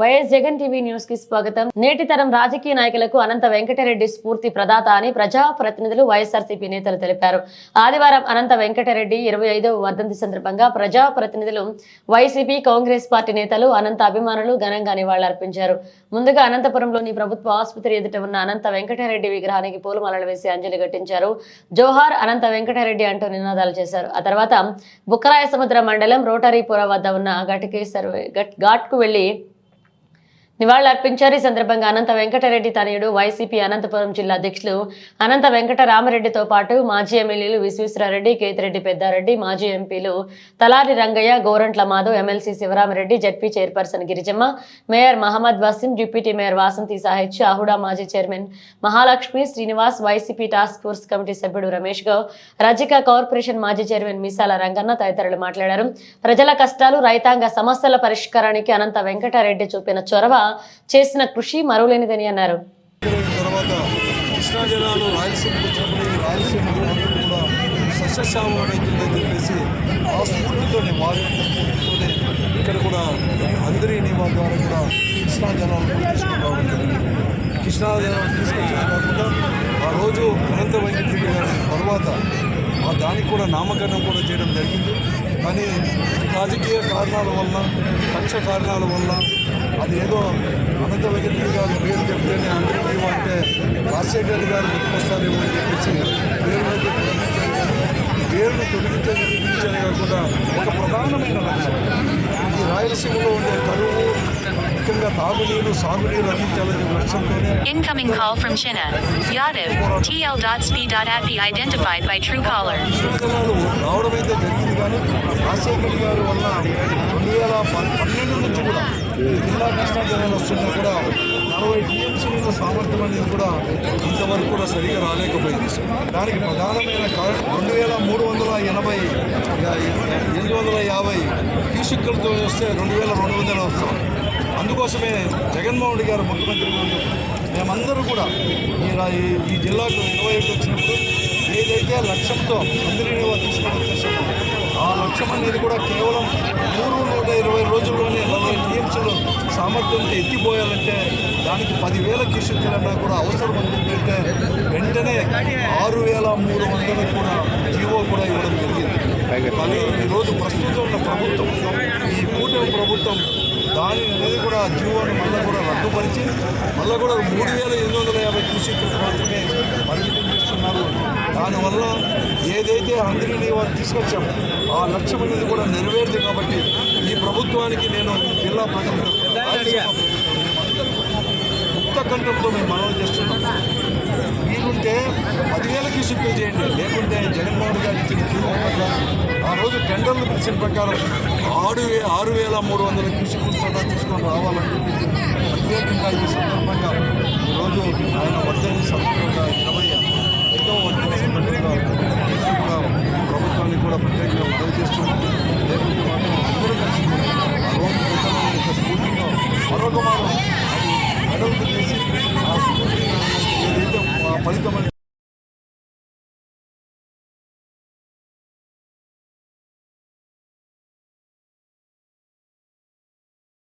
YS Jagan TV news కి స్వాగతం. నేటి తరం రాజకీయ నాయకులకు అనంత వెంకటరెడ్డి స్ఫూర్తి ప్రదాత అని ప్రజా ప్రతినిధులు వైఎస్ఆర్సీపీ నేతలు తెలిపారు. ఆదివారం అనంత వెంకటరెడ్డి 25వ వర్ధంతి సందర్భంగా ప్రజా ప్రతినిధులు, వైసీపీ, కాంగ్రెస్ పార్టీ నేతలు, అనంత అభిమానులు ఘనంగా నివాళులర్పించారు. ముందుగా అనంతపురంలోని ప్రభుత్వ ఆసుపత్రి ఎదుట ఉన్న అనంత వెంకటరెడ్డి విగ్రహానికి పూలమాలలు వేసి అంజలి ఘటించారు. జోహార్ అనంత వెంకటరెడ్డి అంటూ నినాదాలు చేశారు. ఆ తర్వాత బుక్కరాయ సముద్ర మండలం రోటరీపుర వద్ద ఉన్న ఘాట్ కు వెళ్లి నివాళులర్పించారు. ఈ సందర్భంగా అనంత వెంకటరెడ్డి తనయుడు, వైసీపీ అనంతపురం జిల్లా అధ్యక్షులు అనంత వెంకటరామరెడ్డితో పాటు మాజీ ఎమ్మెల్యేలు విశ్వేశ్వరరెడ్డి, కేతిరెడ్డి పెద్దారెడ్డి, మాజీ ఎంపీలు Talari Rangaiah, Gorantla Madhav, MLC Sivaramareddy, ZP chairperson Girijamma, mayor Mohammed Waseem, deputy mayor Vasanthi Sahitya, AHUDA మాజీ chairman Mahalakshmi Srinivas, YCP task force committee సభ్యుడు రమేష్ గౌడ్, రజిక కార్పొరేషన్ మాజీ చైర్మన్ మిసాల రంగన్న తదితరులు మాట్లాడారు. ప్రజల కష్టాలు, రైతాంగ సమస్యల పరిష్కారానికి అనంత వెంకటరెడ్డి చూపిన చొరవ, చేసిన కృషి మరువలేనిదని అన్నారు. ఇక్కడ కూడా అందరి నియమాల ద్వారా కూడా కృష్ణా జలాలు కృష్ణా జలాలు తీసుకొచ్చిన కాకుండా ఆ రోజు అనంత వెంకటరెడ్డి గారి తర్వాత దానికి కూడా నామకరణం కూడా చేయడం జరిగింది. కానీ రాజకీయ కారణాల వల్ల, పక్ష కారణాల వల్ల అది ఏదో అనంత వెంకటరెడ్డి గారు పేరు చెప్తేనే అందరికీ అంటే రాజశేఖర్ గారు గుర్తుకొస్తారేమో అని చెప్పేసి పేరును తొలగించాలి కాకుండా ఒక ప్రధానమైన లక్ష్యం ఈ రాయలసీమలో ఉండే కరువు, ముఖ్యంగా తాగునీరు, సాగునీరు అందించాలనే లక్ష్యంతోనే రావడం అయితే జరిగింది. కానీ రాజశేఖర్ గారి వల్ల 2012 నుంచి కూడా జిల్లా కృష్ణా జలాలు వస్తున్నా కూడా 40 టీఎంసీల సామర్థ్యం అనేది కూడా ఇంతవరకు కూడా సరిగా రాలేకపోయింది. దానికి ప్రధానమైన కారణం 850 క్యూసెక్కులతో వస్తే 2200 వస్తాం. అందుకోసమే జగన్మోహన్ రెడ్డి గారు ముఖ్యమంత్రి మేమందరూ కూడా ఈ జిల్లాకు 21 వచ్చినప్పుడు ఏదైతే లక్ష్యంతో అందరినీ తీసుకొని వచ్చేసామో ఆ లక్ష్యం అనేది కూడా కేవలం 120 రోజుల్లోనే 40 టీఎంసీలు సామర్థ్యంతో ఎత్తిపోయాలంటే దానికి 10,000 క్యూసెక్కులన్నా కూడా అవసరం అనుకుంటుంటే వెంటనే 6,300 కూడా జీవో కూడా ఇవ్వడం జరిగింది. కానీ ఈరోజు ప్రస్తుతం ఉన్న ప్రభుత్వం, ఈ కూటమి ప్రభుత్వం దాని అనేది కూడా జీవోని మళ్ళీ కూడా రద్దుపరిచి మళ్ళీ కూడా 3,850 క్యూసెక్కులు మాత్రమే పరిమితం చేస్తున్నారు. దానివల్ల ఏదైతే అందరినీ వారు తీసుకొచ్చామో ఆ లక్ష్యం అనేది కూడా నెరవేరుతుంది. కాబట్టి ఈ ప్రభుత్వానికి నేను జిల్లా ప్రజలు ముక్త కంఠంతో మేము మనవి చేస్తున్నాం. వీలుంటే 10,000 క్యూసెక్కులు చేయండి, లేకుంటే జగన్మోహన్ గారు ఇచ్చిన జీవో ప్రకారం ఆ రోజు టెండర్లు పిలిచిన ప్రకారం 6,300 క్యూసెక్కులు తీసుకొని రావాలని చెప్పి ప్రత్యేకంగా ఈ సందర్భంగా ఈరోజు ఆయన వర్ధంతి సందర్భంగా 25వ వర్ధంతి సందర్భంగా కూడా ప్రభుత్వాన్ని కూడా ప్రత్యేకంగా ఉదయం చేస్తున్నాం. లేకుంటే మాత్రం అందరూ కలిసి ఆ రోజు ప్రజల యొక్క స్ఫూర్తిలో మరొక మాత్రం అది అడవులు చేసి ఆ స్ఫూర్తి ఏదైతే ఫలితం